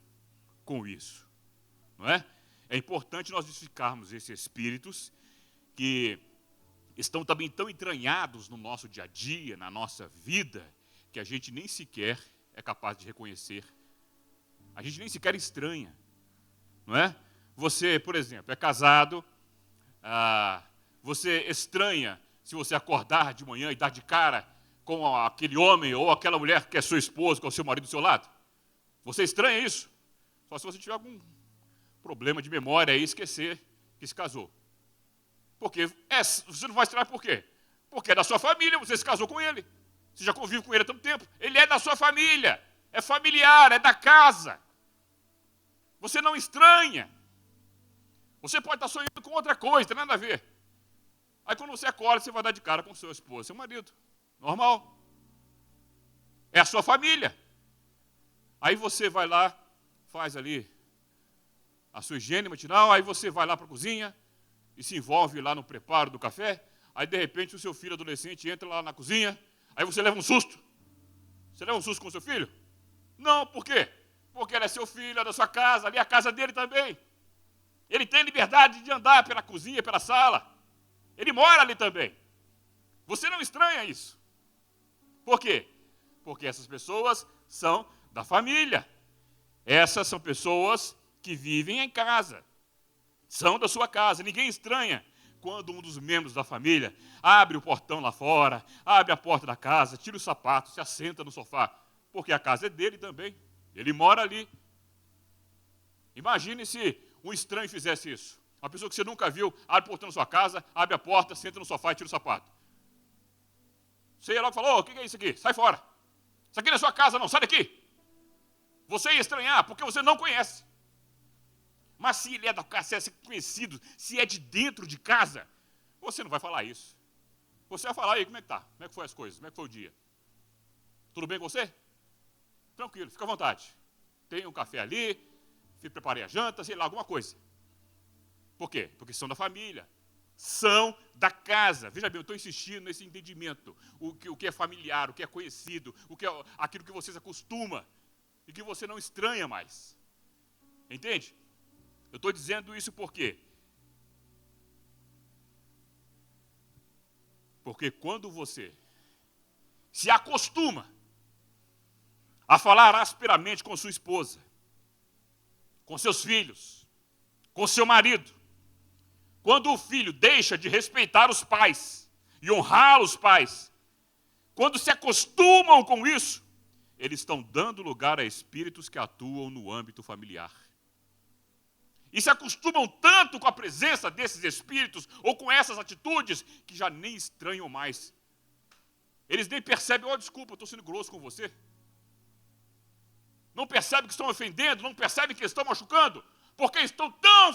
[SPEAKER 3] com isso, não é? É importante nós identificarmos esses espíritos que estão também tão entranhados no nosso dia a dia, na nossa vida, que a gente nem sequer é capaz de reconhecer. A gente nem sequer estranha, não é? Você, por exemplo, é casado, você estranha se você acordar de manhã e dar de cara com aquele homem ou aquela mulher que é sua esposa, com o seu marido do seu lado? Você estranha isso? Só se você tiver algum problema de memória e esquecer que se casou. Porque você não vai estranhar por quê? Porque é da sua família, você se casou com ele. Você já convive com ele há tanto tempo. Ele é da sua família, é familiar, é da casa. Você não estranha. Você pode estar sonhando com outra coisa, não tem nada a ver. Aí quando você acorda, você vai dar de cara com seu esposo, seu marido. Normal. É a sua família. Aí você vai lá, faz ali a sua higiene matinal, aí você vai lá para a cozinha e se envolve lá no preparo do café. Aí, de repente, o seu filho adolescente entra lá na cozinha, aí você leva um susto. Você leva um susto com o seu filho? Não, por quê? Porque ele é seu filho, é da sua casa, ali é a casa dele também. Ele tem liberdade de andar pela cozinha, pela sala. Ele mora ali também. Você não estranha isso. Por quê? Porque essas pessoas são da família. Essas são pessoas que vivem em casa. São da sua casa. Ninguém estranha quando um dos membros da família abre o portão lá fora, abre a porta da casa, tira os sapatos, se assenta no sofá. Porque a casa é dele também. Ele mora ali. Imagine se um estranho fizesse isso. Uma pessoa que você nunca viu, abre o portão da sua casa, abre a porta, senta no sofá e tira o sapato. Você ia logo e falou: o que é isso aqui? Sai fora. Isso aqui não é sua casa não, sai daqui. Você ia estranhar, porque você não conhece. Mas se ele é da casa, se é conhecido, se é de dentro de casa, você não vai falar isso. Você vai falar: aí, como é que tá? Como é que foi as coisas? Como é que foi o dia? Tudo bem com você? Tranquilo, fica à vontade. Tem um café ali, preparei a janta, sei lá, alguma coisa. Por quê? Porque são da família. São da casa. Veja bem, eu estou insistindo nesse entendimento. O que é familiar, o que é conhecido, aquilo que você se acostuma e que você não estranha mais. Entende? Eu estou dizendo isso por quê? Porque quando você se acostuma a falar asperamente com sua esposa, com seus filhos, com seu marido, quando o filho deixa de respeitar os pais e honrar os pais, quando se acostumam com isso, eles estão dando lugar a espíritos que atuam no âmbito familiar. E se acostumam tanto com a presença desses espíritos ou com essas atitudes que já nem estranham mais. Eles nem percebem: oh, desculpa, eu estou sendo grosso com você. Não percebem que estão ofendendo, não percebem que estão machucando, porque estão tão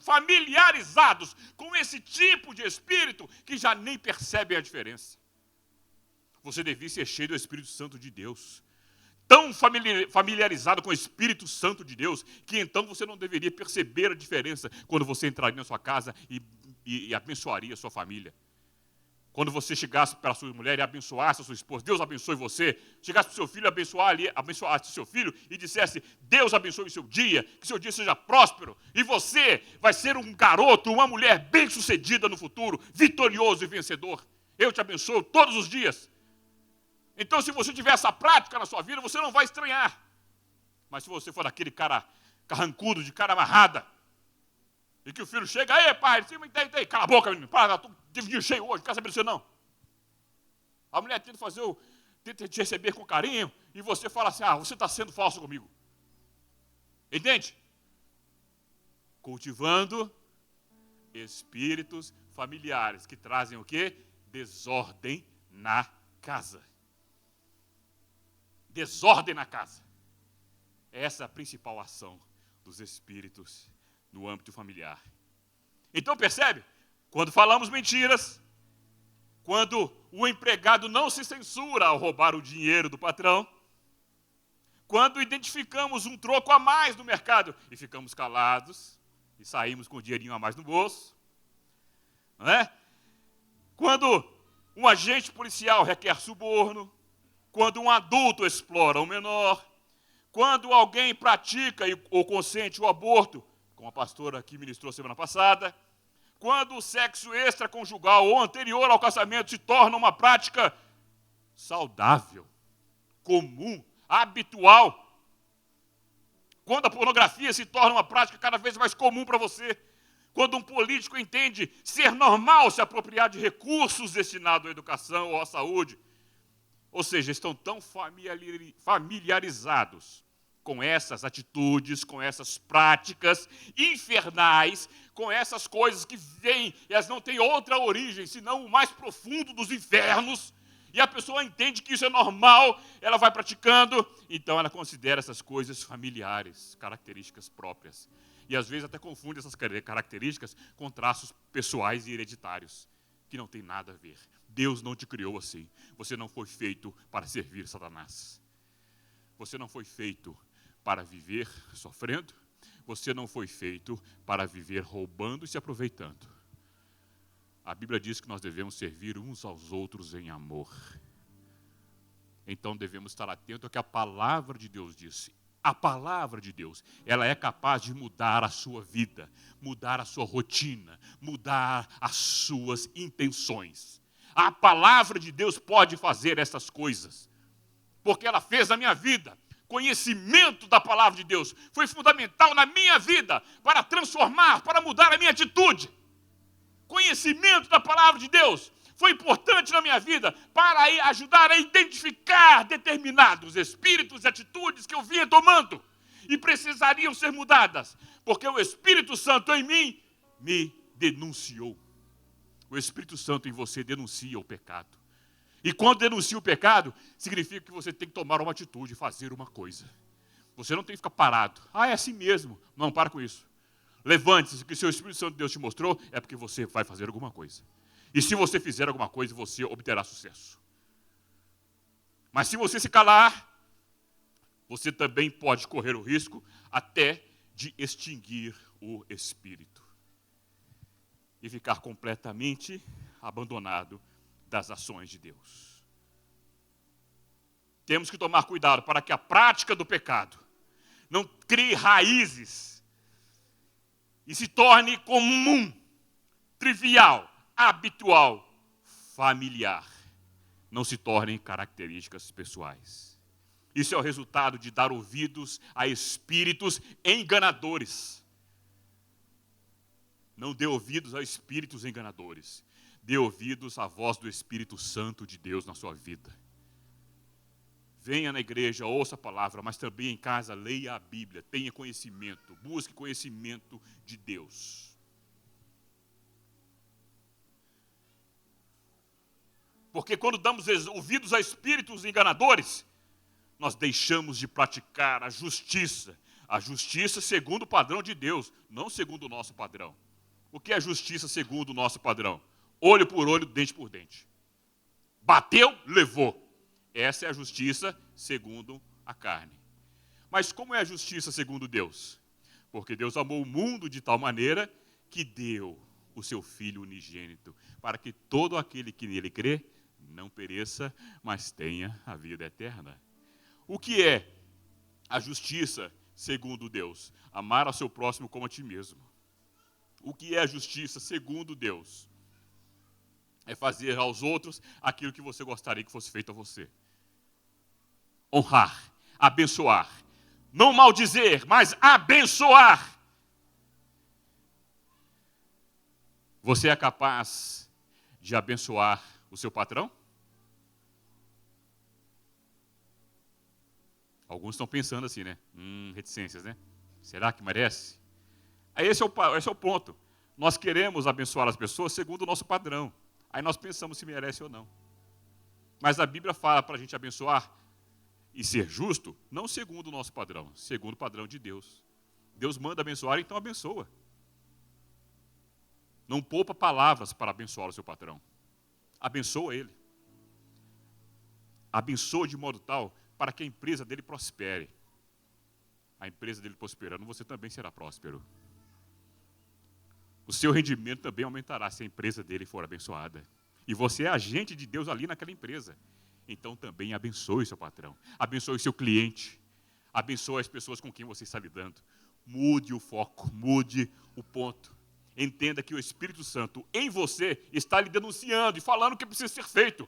[SPEAKER 3] familiarizados com esse tipo de espírito que já nem percebem a diferença. Você devia ser cheio do Espírito Santo de Deus, tão familiarizado com o Espírito Santo de Deus, que então você não deveria perceber a diferença quando você entraria na sua casa e abençoaria a sua família. Quando você chegasse para a sua mulher e abençoasse a sua esposa, Deus abençoe você. Chegasse para o seu filho e abençoasse o seu filho e dissesse: Deus abençoe o seu dia, que seu dia seja próspero. E você vai ser um garoto, uma mulher bem-sucedida no futuro, vitorioso e vencedor. Eu te abençoo todos os dias. Então, se você tiver essa prática na sua vida, você não vai estranhar. Mas se você for aquele cara carrancudo, de cara amarrada, e que o filho chega: aí, pai, cala a boca, menino, tive dia cheio hoje, não quero saber de você não. A mulher tenta te receber com carinho, e você fala assim: ah, você está sendo falso comigo. Entende? Cultivando espíritos familiares que trazem o quê? Desordem na casa. Desordem na casa. Essa é a principal ação dos espíritos no âmbito familiar. Então percebe? Quando falamos mentiras, quando o empregado não se censura ao roubar o dinheiro do patrão, quando identificamos um troco a mais no mercado e ficamos calados e saímos com o dinheirinho a mais no bolso, não é? Quando um agente policial requer suborno, quando um adulto explora um menor, quando alguém pratica ou consente o aborto, como a pastora aqui ministrou semana passada, quando o sexo extraconjugal ou anterior ao casamento se torna uma prática saudável, comum, habitual, quando a pornografia se torna uma prática cada vez mais comum para você, quando um político entende ser normal se apropriar de recursos destinados à educação ou à saúde, ou seja, estão tão familiarizados com essas atitudes, com essas práticas infernais, com essas coisas que vêm, e elas não têm outra origem, senão o mais profundo dos infernos, e a pessoa entende que isso é normal, ela vai praticando, então ela considera essas coisas familiares, características próprias. E às vezes até confunde essas características com traços pessoais e hereditários, que não tem nada a ver. Deus não te criou assim. Você não foi feito para servir Satanás. Você não foi feito para viver sofrendo. Você não foi feito para viver roubando e se aproveitando. A Bíblia diz que nós devemos servir uns aos outros em amor. Então devemos estar atentos ao que a palavra de Deus diz. A palavra de Deus, ela é capaz de mudar a sua vida, mudar a sua rotina, mudar as suas intenções. A palavra de Deus pode fazer essas coisas, porque ela fez na minha vida. Conhecimento da palavra de Deus foi fundamental na minha vida para transformar, para mudar a minha atitude. Conhecimento da palavra de Deus foi importante na minha vida para ajudar a identificar determinados espíritos e atitudes que eu vinha tomando e precisariam ser mudadas, porque o Espírito Santo em mim me denunciou. O Espírito Santo em você denuncia o pecado. E quando denuncia o pecado, significa que você tem que tomar uma atitude, fazer uma coisa. Você não tem que ficar parado. Ah, é assim mesmo. Não, para com isso. Levante-se, o que o seu Espírito Santo de Deus te mostrou é porque você vai fazer alguma coisa. E se você fizer alguma coisa, você obterá sucesso. Mas se você se calar, você também pode correr o risco até de extinguir o Espírito. E ficar completamente abandonado das ações de Deus. Temos que tomar cuidado para que a prática do pecado não crie raízes e se torne comum, trivial, habitual, familiar. Não se tornem características pessoais. Isso é o resultado de dar ouvidos a espíritos enganadores. Não dê ouvidos a espíritos enganadores. Dê ouvidos à voz do Espírito Santo de Deus na sua vida. Venha na igreja, ouça a palavra, mas também em casa leia a Bíblia, tenha conhecimento, busque conhecimento de Deus. Porque quando damos ouvidos a espíritos enganadores, nós deixamos de praticar a justiça segundo o padrão de Deus, não segundo o nosso padrão. O que é justiça segundo o nosso padrão? Olho por olho, dente por dente. Bateu, levou. Essa é a justiça segundo a carne. Mas como é a justiça segundo Deus? Porque Deus amou o mundo de tal maneira que deu o seu Filho unigênito, para que todo aquele que nele crê não pereça, mas tenha a vida eterna. O que é a justiça segundo Deus? Amar ao seu próximo como a ti mesmo. O que é a justiça segundo Deus? É fazer aos outros aquilo que você gostaria que fosse feito a você. Honrar, abençoar. Não maldizer, mas abençoar. Você é capaz de abençoar o seu patrão? Alguns estão pensando assim, né? Reticências, né? Será que merece? Esse é o ponto. Nós queremos abençoar as pessoas segundo o nosso padrão. Aí nós pensamos se merece ou não. Mas a Bíblia fala para a gente abençoar e ser justo, não segundo o nosso padrão, segundo o padrão de Deus. Deus manda abençoar, então abençoa. Não poupa palavras para abençoar o seu patrão. Abençoa ele. Abençoa de modo tal para que a empresa dele prospere. A empresa dele prosperando, você também será próspero. O seu rendimento também aumentará se a empresa dele for abençoada. E você é agente de Deus ali naquela empresa. Então também abençoe seu patrão. Abençoe seu cliente. Abençoe as pessoas com quem você está lidando. Mude o foco, mude o ponto. Entenda que o Espírito Santo em você está lhe denunciando e falando o que precisa ser feito.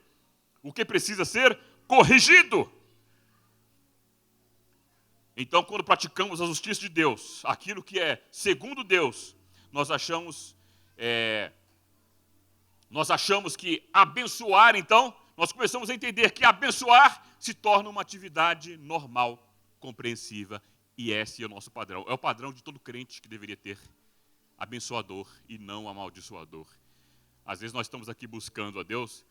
[SPEAKER 3] O que precisa ser corrigido. Então, quando praticamos a justiça de Deus, aquilo que é segundo Deus, nós achamos que abençoar, então, nós começamos a entender que abençoar se torna uma atividade normal, compreensiva, e esse é o nosso padrão. É o padrão de todo crente que deveria ter, abençoador e não amaldiçoador. Às vezes nós estamos aqui buscando a Deus,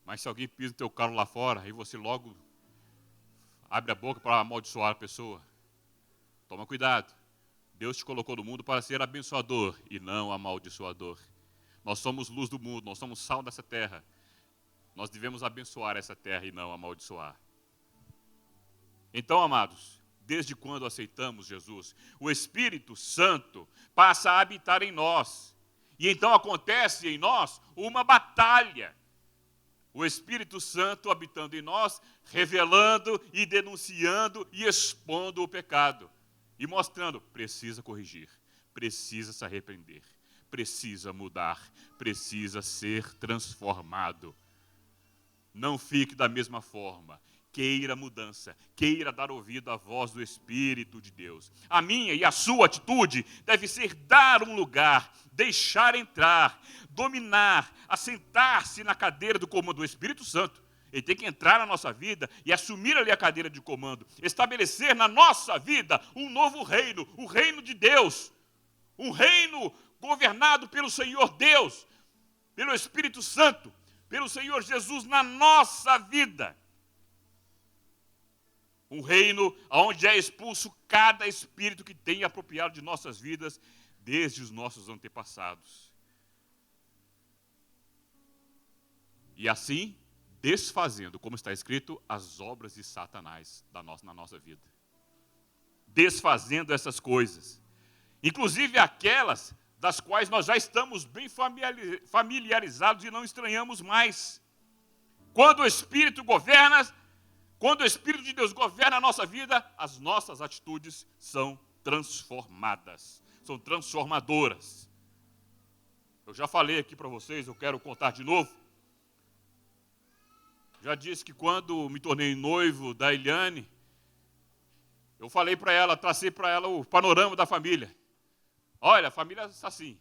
[SPEAKER 3] mas se alguém pisa no teu carro lá fora, aí você logo abre a boca para amaldiçoar a pessoa. Toma cuidado. Deus te colocou no mundo para ser abençoador e não amaldiçoador. Nós somos luz do mundo, nós somos sal dessa terra. Nós devemos abençoar essa terra e não amaldiçoar. Então, amados, desde quando aceitamos Jesus, o Espírito Santo passa a habitar em nós. E então acontece em nós uma batalha. O Espírito Santo habitando em nós, revelando e denunciando e expondo o pecado. E mostrando, precisa corrigir, precisa se arrepender, precisa mudar, precisa ser transformado. Não fique da mesma forma. Queira mudança, queira dar ouvido à voz do Espírito de Deus. A minha e a sua atitude deve ser dar um lugar, deixar entrar, dominar, assentar-se na cadeira do comando do Espírito Santo. Ele tem que entrar na nossa vida e assumir ali a cadeira de comando, estabelecer na nossa vida um novo reino, o reino de Deus, um reino governado pelo Senhor Deus, pelo Espírito Santo, pelo Senhor Jesus na nossa vida. Um reino onde é expulso cada espírito que tem apropriado de nossas vidas desde os nossos antepassados. E assim, desfazendo, como está escrito, as obras de Satanás na nossa vida. Desfazendo essas coisas. Inclusive aquelas das quais nós já estamos bem familiarizados e não estranhamos mais. Quando o Espírito governa, quando o Espírito de Deus governa a nossa vida, as nossas atitudes são transformadas, são transformadoras. Eu já falei aqui para vocês, eu quero contar de novo. Já disse que quando me tornei noivo da Eliane, eu falei para ela, tracei para ela o panorama da família. Olha, a família está assim.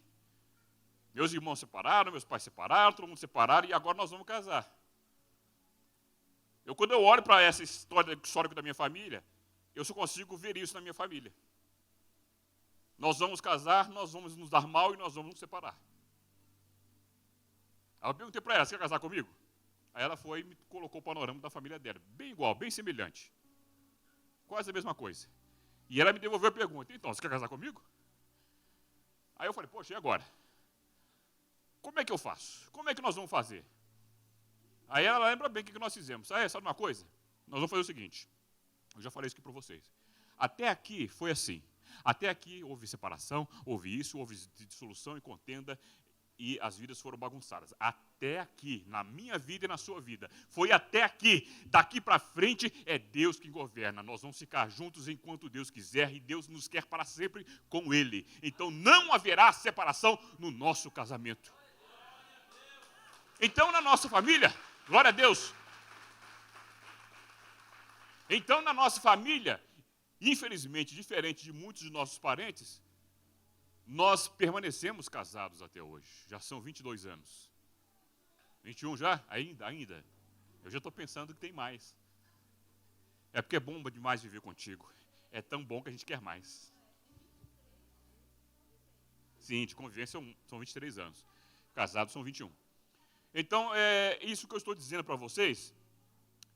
[SPEAKER 3] Meus irmãos separaram, meus pais separaram, todo mundo separaram e agora nós vamos casar. Quando eu olho para essa história da minha família, eu só consigo ver isso na minha família. Nós vamos casar, nós vamos nos dar mal e nós vamos nos separar. Aí eu perguntei para ela, você quer casar comigo? Aí ela foi e me colocou o panorama da família dela, bem igual, bem semelhante. Quase a mesma coisa. E ela me devolveu a pergunta, então, você quer casar comigo? Aí eu falei, poxa, e agora? Como é que eu faço? Como é que nós vamos fazer? Aí ela lembra bem o que nós fizemos. Sabe uma coisa? Nós vamos fazer o seguinte. Eu já falei isso aqui para vocês. Até aqui foi assim. Até aqui houve separação, houve isso, houve dissolução e contenda, e as vidas foram bagunçadas. Até aqui, na minha vida e na sua vida. Foi até aqui. Daqui para frente é Deus quem governa. Nós vamos ficar juntos enquanto Deus quiser, e Deus nos quer para sempre com Ele. Então não haverá separação no nosso casamento. Então na nossa família... Glória a Deus. Então, na nossa família, infelizmente, diferente de muitos de nossos parentes, nós permanecemos casados até hoje. Já são 22 anos. 21 já? Ainda. Eu já estou pensando que tem mais. É porque é bom demais viver contigo. É tão bom que a gente quer mais. Sim, de convivência são 23 anos. Casados são 21. Então, isso que eu estou dizendo para vocês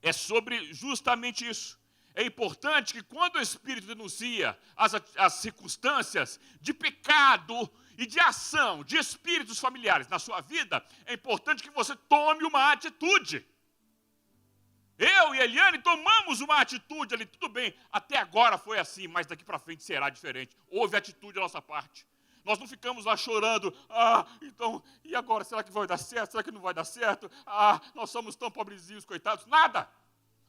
[SPEAKER 3] é sobre justamente isso. É importante que quando o Espírito denuncia as circunstâncias de pecado e de ação de espíritos familiares na sua vida, é importante que você tome uma atitude. Eu e Eliane tomamos uma atitude ali, tudo bem, até agora foi assim, mas daqui para frente será diferente. Houve atitude da nossa parte. Nós não ficamos lá chorando, então, e agora, será que vai dar certo? Será que não vai dar certo? Nós somos tão pobrezinhos, coitados. Nada!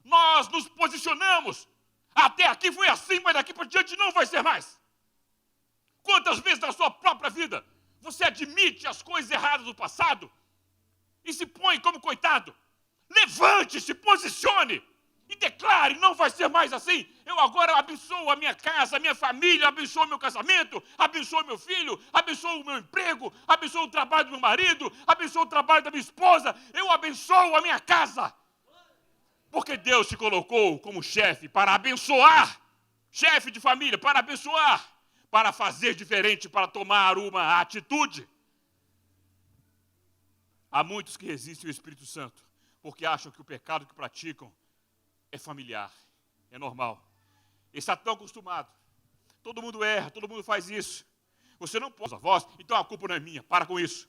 [SPEAKER 3] Nós nos posicionamos. Até aqui foi assim, mas daqui para diante não vai ser mais. Quantas vezes na sua própria vida você admite as coisas erradas do passado e se põe como coitado? Levante, se posicione. E declare, não vai ser mais assim. Eu agora abençoo a minha casa, a minha família, abençoo o meu casamento, abençoo meu filho, abençoo o meu emprego, abençoo o trabalho do meu marido, abençoo o trabalho da minha esposa. Eu abençoo a minha casa. Porque Deus te colocou como chefe para abençoar. Chefe de família, para abençoar. Para fazer diferente, para tomar uma atitude. Há muitos que resistem ao Espírito Santo, porque acham que o pecado que praticam é familiar, é normal. Ele está tão acostumado. Todo mundo erra, todo mundo faz isso. Você não pode a voz, então a culpa não é minha, para com isso.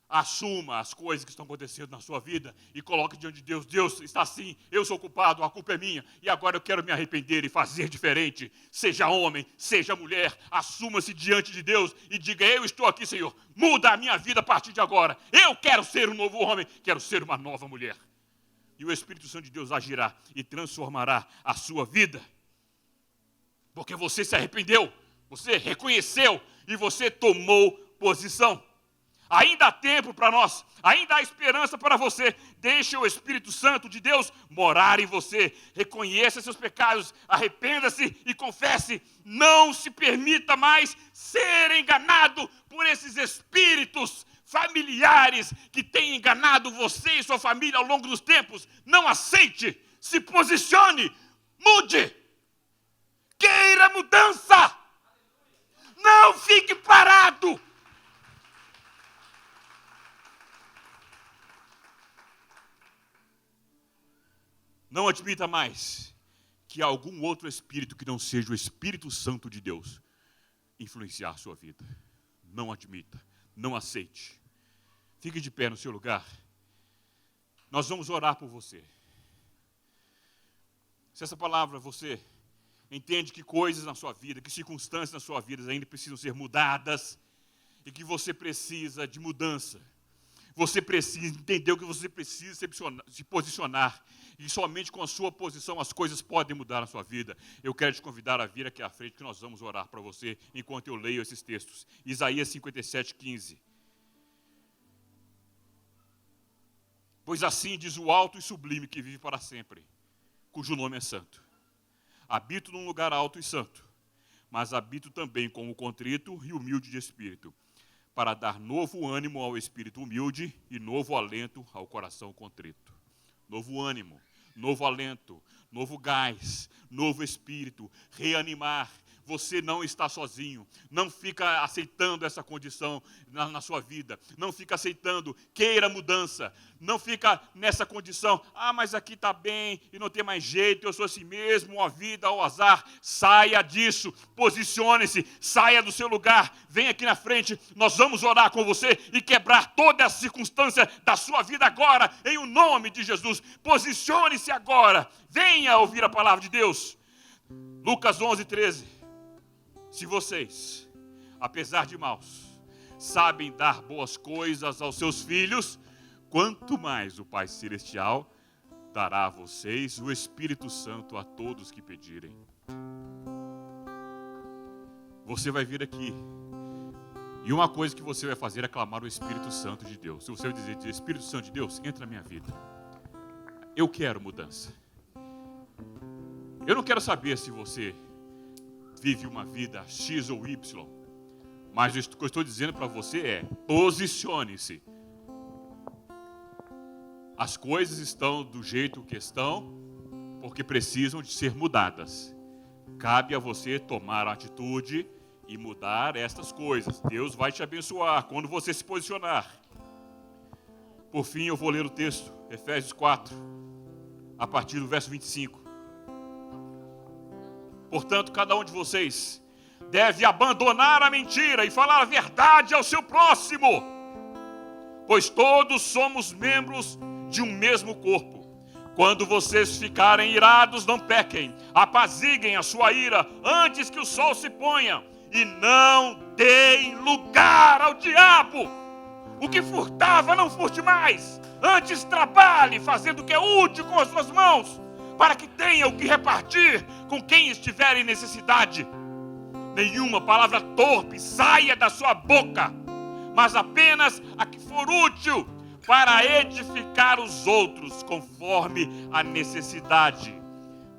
[SPEAKER 3] Assuma as coisas que estão acontecendo na sua vida e coloque diante de Deus. Deus, está assim, eu sou culpado, a culpa é minha. E agora eu quero me arrepender e fazer diferente. Seja homem, seja mulher, assuma-se diante de Deus e diga: eu estou aqui, Senhor, muda a minha vida a partir de agora. Eu quero ser um novo homem, quero ser uma nova mulher. E o Espírito Santo de Deus agirá e transformará a sua vida. Porque você se arrependeu, você reconheceu e você tomou posição. Ainda há tempo para nós, ainda há esperança para você. Deixe o Espírito Santo de Deus morar em você. Reconheça seus pecados, arrependa-se e confesse. Não se permita mais ser enganado por esses espíritos familiares que têm enganado você e sua família ao longo dos tempos. Não aceite, se posicione, mude. Queira mudança. Não fique parado. Não admita mais que algum outro espírito que não seja o Espírito Santo de Deus influenciar a sua vida. Não admita, não aceite. Fique de pé no seu lugar. Nós vamos orar por você. Se essa palavra você entende que coisas na sua vida, que circunstâncias na sua vida ainda precisam ser mudadas e que você precisa de mudança. Você precisa entender o que você precisa se posicionar. E somente com a sua posição as coisas podem mudar na sua vida. Eu quero te convidar a vir aqui à frente que nós vamos orar para você enquanto eu leio esses textos. Isaías 57:15. Pois assim diz o alto e sublime que vive para sempre, cujo nome é santo. Habito num lugar alto e santo, mas habito também com o contrito e humilde de espírito, para dar novo ânimo ao espírito humilde e novo alento ao coração contrito. Novo ânimo, novo alento, novo gás, novo espírito, reanimar. Você não está sozinho. Não fica aceitando essa condição na sua vida. Não fica aceitando. Queira mudança. Não fica nessa condição. Ah, mas aqui está bem e não tem mais jeito. Eu sou assim mesmo, a vida, ao azar. Saia disso. Posicione-se. Saia do seu lugar. Vem aqui na frente. Nós vamos orar com você e quebrar toda a circunstância da sua vida agora. Em o nome de Jesus. Posicione-se agora. Venha ouvir a palavra de Deus. Lucas 11:13. Se vocês, apesar de maus, sabem dar boas coisas aos seus filhos, quanto mais o Pai Celestial dará a vocês o Espírito Santo a todos que pedirem. Você vai vir aqui e uma coisa que você vai fazer é clamar o Espírito Santo de Deus. Se você dizer, Espírito Santo de Deus, entra na minha vida. Eu quero mudança. Eu não quero saber se você vive uma vida X ou Y, mas o que eu estou dizendo para você é: posicione-se. As coisas estão do jeito que estão, porque precisam de ser mudadas. Cabe a você tomar a atitude e mudar estas coisas. Deus vai te abençoar quando você se posicionar. Por fim, eu vou ler o texto, Efésios 4, a partir do verso 25. Portanto, cada um de vocês deve abandonar a mentira e falar a verdade ao seu próximo, pois todos somos membros de um mesmo corpo. Quando vocês ficarem irados, não pequem, apaziguem a sua ira antes que o sol se ponha, e não deem lugar ao diabo. O que furtava, não furte mais, antes trabalhe fazendo o que é útil com as suas mãos, para que tenha o que repartir com quem estiver em necessidade. Nenhuma palavra torpe saia da sua boca, mas apenas a que for útil para edificar os outros conforme a necessidade,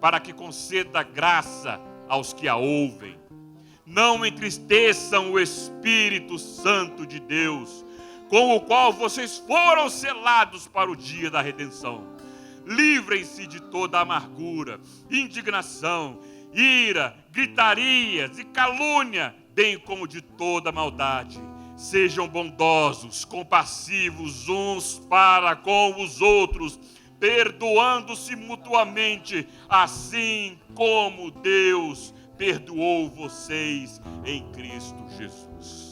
[SPEAKER 3] para que conceda graça aos que a ouvem. Não entristeçam o Espírito Santo de Deus, com o qual vocês foram selados para o dia da redenção. Livrem-se de toda amargura, indignação, ira, gritarias e calúnia, bem como de toda maldade. Sejam bondosos, compassivos uns para com os outros, perdoando-se mutuamente, assim como Deus perdoou vocês em Cristo Jesus.